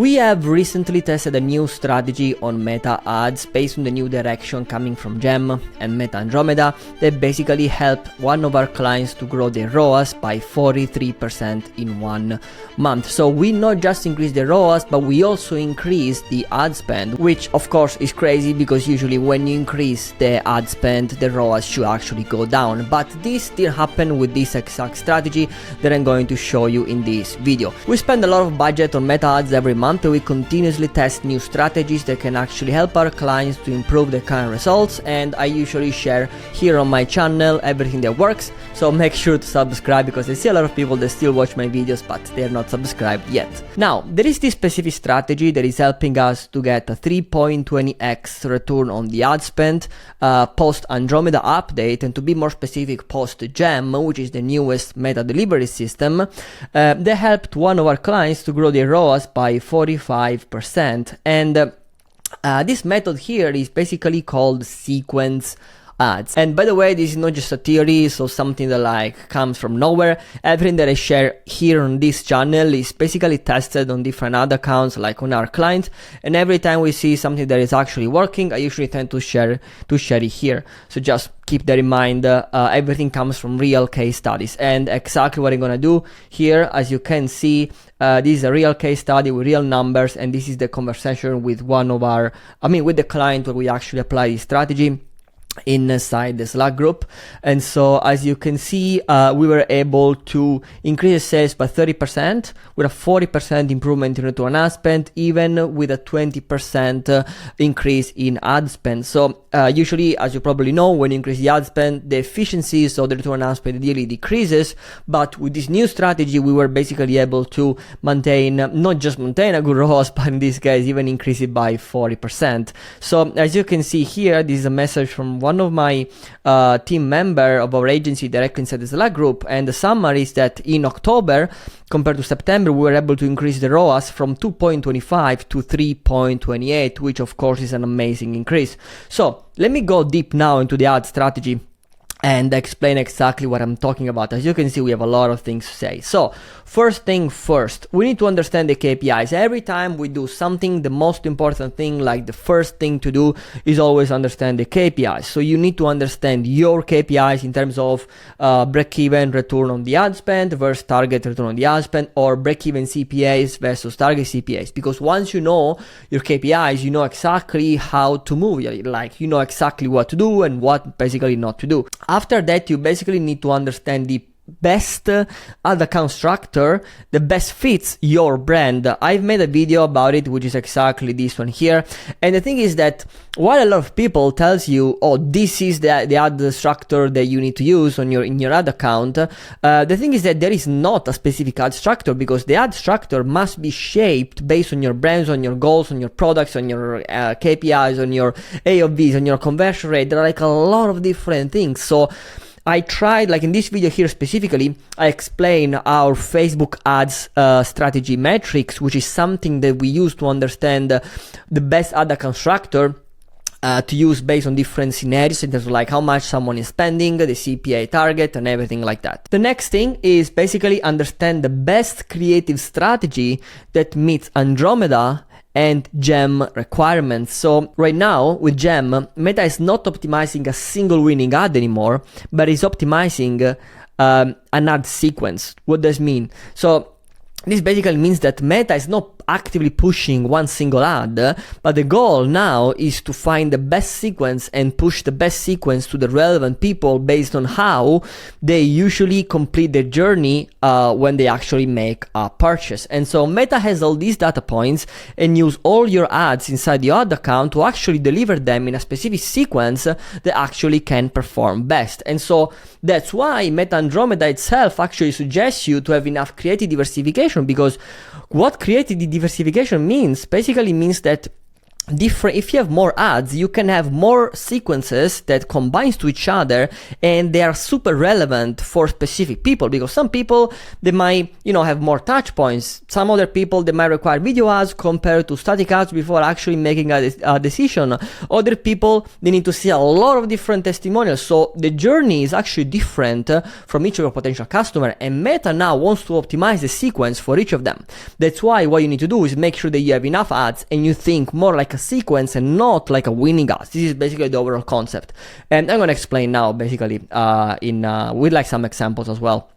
We have recently tested a new strategy on Meta ads based on the new direction coming from Gem and Meta Andromeda that basically helped one of our clients to grow their ROAS by 43% in 1 month. So we not just increased the ROAS, but we also increased the ad spend, which of course is crazy because usually when you increase the ad spend, the ROAS should actually go down. But this still happened with this exact strategy that I'm going to show you in this video. We spend a lot of budget on Meta ads every month. We continuously test new strategies that can actually help our clients to improve their current results, and I usually share here on my channel everything that works, so make sure to subscribe because I see a lot of people that still watch my videos but they're not subscribed yet. Now, there is this specific strategy that is helping us to get a 3.20x return on the ad spend post Andromeda update, and to be more specific, post Gem, which is the newest Meta delivery system. They helped one of our clients to grow their ROAS by 45%, and this method here is basically called sequence ads. And by the way, this is not just a theory, so something that like comes from nowhere. Everything that I share here on this channel is basically tested on different ad accounts, like on our clients, and every time we see something that is actually working, I usually tend to share it here. So just keep that in mind. Everything comes from real case studies, and exactly what I'm gonna do here, as you can see, this is a real case study with real numbers, and this is the conversation with with the client where we actually apply this strategy inside the Slack group. And so as you can see, we were able to increase sales by 30% with a 40% improvement in return on ad spend, even with a 20% increase in ad spend. So usually, as you probably know, when you increase the ad spend, the efficiencies of the return on ad spend ideally decreases, but with this new strategy we were basically able to not just maintain a good ROAS, but in this case even increase it by 40%. So as you can see here, this is a message from one of my team member of our agency directly inside the Slack group, and the summary is that in October compared to September, we were able to increase the ROAS from 2.25 to 3.28, which of course is an amazing increase. So let me go deep now into the ad strategy and explain exactly what I'm talking about. As you can see, we have a lot of things to say. So first thing first, we need to understand the KPIs. Every time we do something, the most important thing, like the first thing to do, is always understand the KPIs. So you need to understand your KPIs in terms of break-even return on the ad spend versus target return on the ad spend, or break-even CPAs versus target CPAs. Because once you know your KPIs, you know exactly how to move. Like, you know exactly what to do and what basically not to do. After that, you basically need to understand the best ad account structure that best fits your brand. I've made a video about it, which is exactly this one here. And the thing is that while a lot of people tells you, oh, this is the ad structure that you need to use in your ad account, the thing is that there is not a specific ad structure, because the ad structure must be shaped based on your brands, on your goals, on your products, on your KPIs, on your AOVs, on your conversion rate. There are like a lot of different things. So I tried, like in this video here specifically, I explain our Facebook ads strategy metrics, which is something that we use to understand the best ad account structure to use based on different scenarios in terms of like how much someone is spending, the CPA target, and everything like that. The next thing is basically understand the best creative strategy that meets Andromeda and Gem requirements. So right now with Gem, Meta is not optimizing a single winning ad anymore, but is optimizing an ad sequence. What does this mean? So this basically means that Meta is not actively pushing one single ad, but the goal now is to find the best sequence and push the best sequence to the relevant people based on how they usually complete their journey when they actually make a purchase. And so Meta has all these data points and use all your ads inside the ad account to actually deliver them in a specific sequence that actually can perform best. And so that's why Meta Andromeda itself actually suggests you to have enough creative diversification, because what creative diversification means basically means that if you have more ads, you can have more sequences that combines to each other, and they are super relevant for specific people, because some people, they might, have more touch points. Some other people, they might require video ads compared to static ads before actually making a decision. Other people, they need to see a lot of different testimonials. So the journey is actually different from each of your potential customer, and Meta now wants to optimize the sequence for each of them. That's why what you need to do is make sure that you have enough ads and you think more like a sequence and not like a winning ads. This is basically the overall concept, and I'm going to explain now basically with like some examples as well,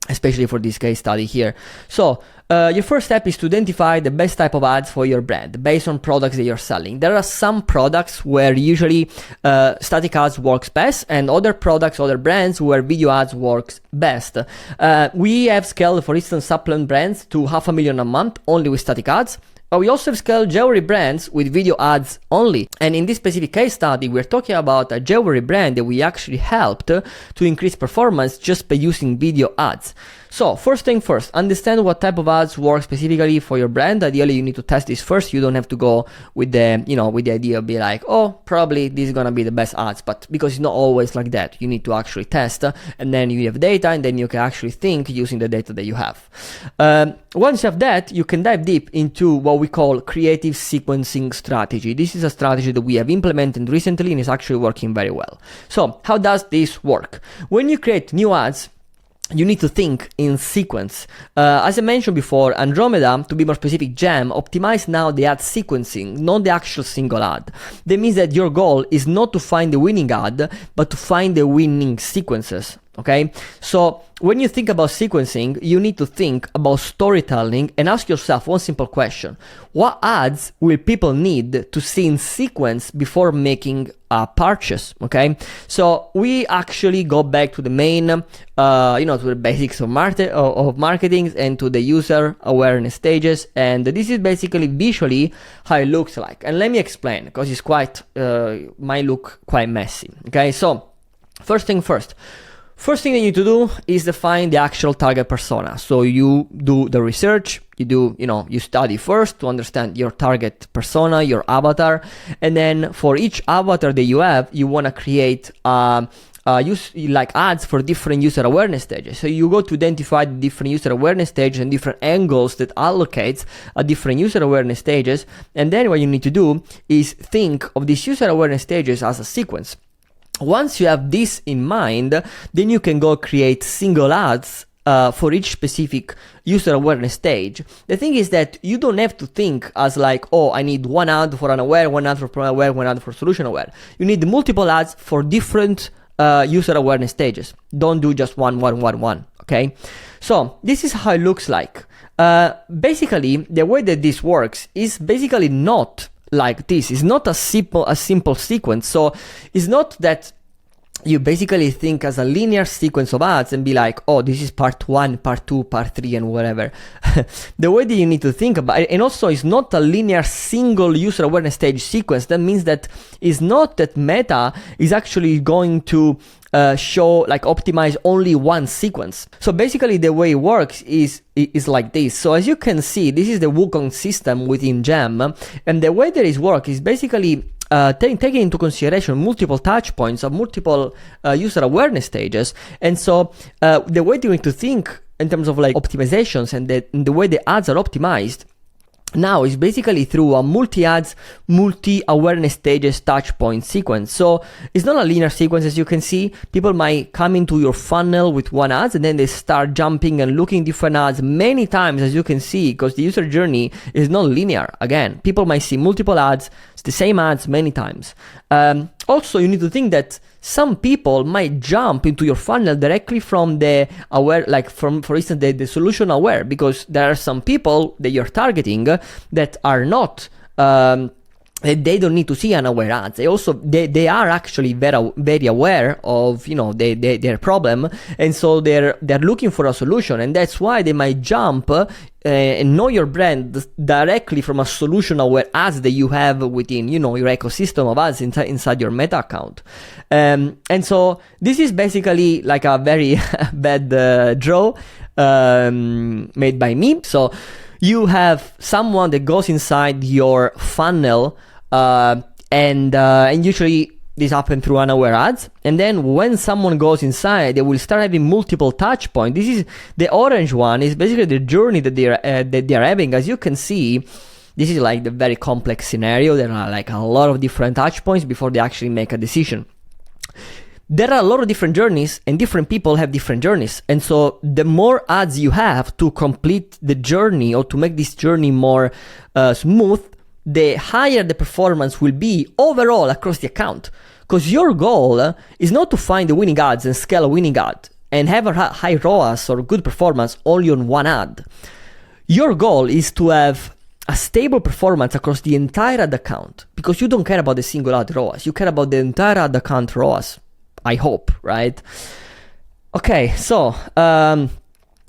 especially for this case study here. So your first step is to identify the best type of ads for your brand based on products that you're selling. There are some products where usually static ads works best, and other products, other brands where video ads works best. We have scaled, for instance, supplement brands to 500,000 a month only with static ads. But we also have scaled jewelry brands with video ads only. And in this specific case study, we're talking about a jewelry brand that we actually helped to increase performance just by using video ads. So first thing first, understand what type of ads work specifically for your brand. Ideally, you need to test this first. You don't have to go with the, with the idea of be like, oh, probably this is going to be the best ads, but because it's not always like that. You need to actually test, and then you have data, and then you can actually think using the data that you have. Once you have that, you can dive deep into what we call creative sequencing strategy. This is a strategy that we have implemented recently and is actually working very well. So how does this work? When you create new ads, you need to think in sequence. As I mentioned before, Andromeda, to be more specific, Gem, optimize now the ad sequencing, not the actual single ad. That means that your goal is not to find the winning ad, but to find the winning sequences. Okay, so when you think about sequencing, you need to think about storytelling and ask yourself one simple question: what ads will people need to see in sequence before making a purchase? Okay, so we actually go back to the main, to the basics of marketing and to the user awareness stages, and this is basically visually how it looks like. And let me explain, because it's might look quite messy. Okay, so first thing first. First thing that you need to do is define the actual target persona. So you do the research, you study first to understand your target persona, your avatar, and then for each avatar that you have, you want to create ads for different user awareness stages. So you go to identify the different user awareness stages and different angles that allocates different user awareness stages, and then what you need to do is think of these user awareness stages as a sequence. Once you have this in mind, then you can go create single ads for each specific user awareness stage. The thing is that you don't have to think as like, oh, I need one ad for unaware, one ad for pro-aware, one ad for solution aware. You need multiple ads for different user awareness stages. Don't do just one, okay? So this is how it looks like. Basically, the way that this works is basically not like this. It's not a simple sequence. So it's not that you basically think as a linear sequence of ads and be like, oh, this is part 1, part 2, part 3, and whatever. The way that you need to think about it, and also it's not a linear single user awareness stage sequence. That means that it's not that Meta is actually going to optimize only one sequence. So basically the way it works is like this. So as you can see, this is the Wukong system within Gem, and the way that it works is basically taking into consideration multiple touch points of multiple user awareness stages. And so the way you need to think in terms of like optimizations and the way the ads are optimized now is basically through a multi-ads, multi-awareness stages touch point sequence. So it's not a linear sequence. As you can see, people might come into your funnel with one ads and then they start jumping and looking different ads many times, as you can see, because the user journey is not linear. Again, people might see multiple ads, the same ads many times. Also, you need to think that some people might jump into your funnel directly from the aware, like from, for instance, the solution aware, because there are some people that you're targeting that are not, they don't need to see unaware ads. They are actually very aware of, their problem, and so they're looking for a solution, and that's why they might jump and know your brand directly from a solution aware ads that you have within, your ecosystem of ads inside your Meta account. And so this is basically like a very bad draw made by me. So you have someone that goes inside your funnel And usually this happens through unaware ads. And then when someone goes inside, they will start having multiple touch points. This is the orange one, is basically the journey that they're having. As you can see, this is like the very complex scenario. There are like a lot of different touch points before they actually make a decision. There are a lot of different journeys, and different people have different journeys. And so the more ads you have to complete the journey or to make this journey more smooth, the higher the performance will be overall across the account. Because your goal is not to find the winning ads and scale a winning ad and have a high ROAS or good performance only on one ad. Your goal is to have a stable performance across the entire ad account, because you don't care about the single ad ROAS. You care about the entire ad account ROAS. I hope, right? Okay, so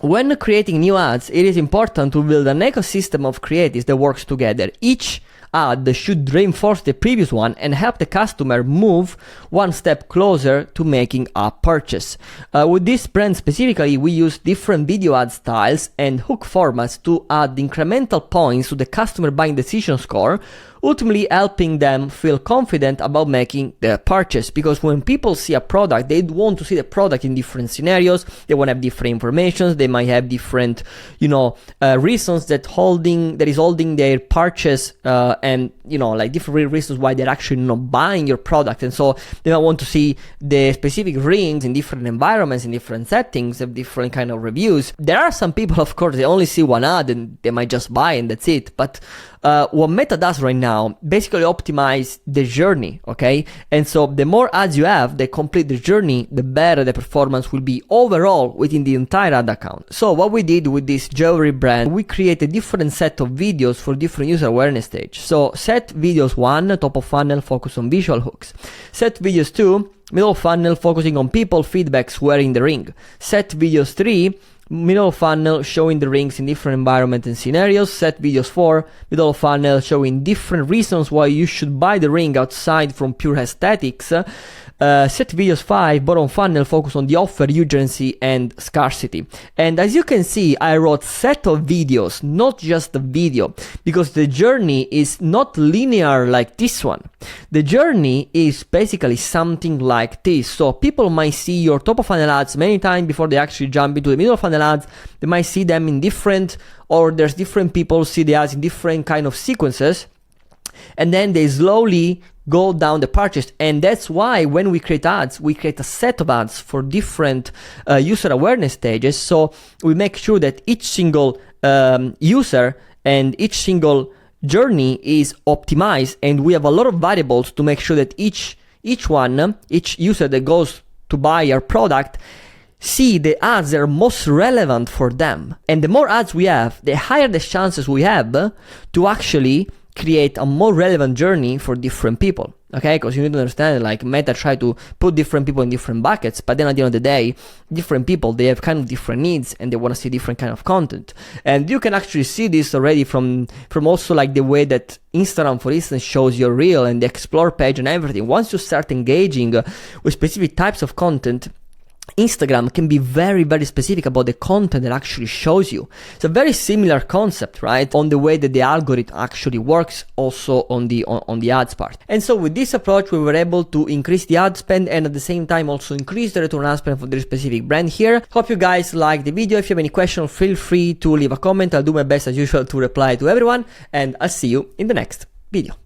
when creating new ads, it is important to build an ecosystem of creatives that works together. Each ad should reinforce the previous one and help the customer move one step closer to making a purchase. With this brand specifically, we use different video ad styles and hook formats to add incremental points to the customer buying decision score, ultimately helping them feel confident about making the purchase. Because when people see a product, they want to see the product in different scenarios. They want to have different information. They might have different, reasons that is holding their purchase, and like different reasons why they're actually not buying your product. And so they might want to see the specific rings in different environments, in different settings, of different kind of reviews. There are some people, of course, they only see one ad and they might just buy and that's it. But what Meta does right now, basically optimize the journey, okay? And so the more ads you have that complete the journey, the better the performance will be overall within the entire ad account. So what we did with this jewelry brand, we created a different set of videos for different user awareness stage. So set videos 1, top of funnel, focus on visual hooks. Set videos 2, middle funnel, focusing on people feedbacks wearing the ring. Set videos 3, middle funnel, showing the rings in different environments and scenarios. Set videos 4, middle funnel, showing different reasons why you should buy the ring outside from pure aesthetics. Set videos 5, bottom funnel, focus on the offer, urgency and scarcity. And as you can see, I wrote set of videos, not just the video, because the journey is not linear like this one. The journey is basically something like this. So people might see your top of funnel ads many times before they actually jump into the middle funnel ads. They might see them in different, or there's different people see the ads in different kind of sequences, and then they slowly go down the purchase. And that's why when we create ads, we create a set of ads for different user awareness stages. So we make sure that each single user and each single journey is optimized, and we have a lot of variables to make sure that each user that goes to buy our product see the ads that are most relevant for them. And the more ads we have, the higher the chances we have to actually create a more relevant journey for different people. Okay, because you need to understand, like Meta try to put different people in different buckets, but then at the end of the day, different people, they have kind of different needs and they want to see different kind of content. And you can actually see this already from also like the way that Instagram, for instance, shows your reel and the explore page and everything. Once you start engaging with specific types of content, Instagram can be very, very specific about the content that actually shows you. It's a very similar concept, right? On the way that the algorithm actually works also on the ads part. And so with this approach, we were able to increase the ad spend and at the same time also increase the return on ad spend for this specific brand here. Hope you guys liked the video. If you have any questions, feel free to leave a comment. I'll do my best as usual to reply to everyone, and I'll see you in the next video.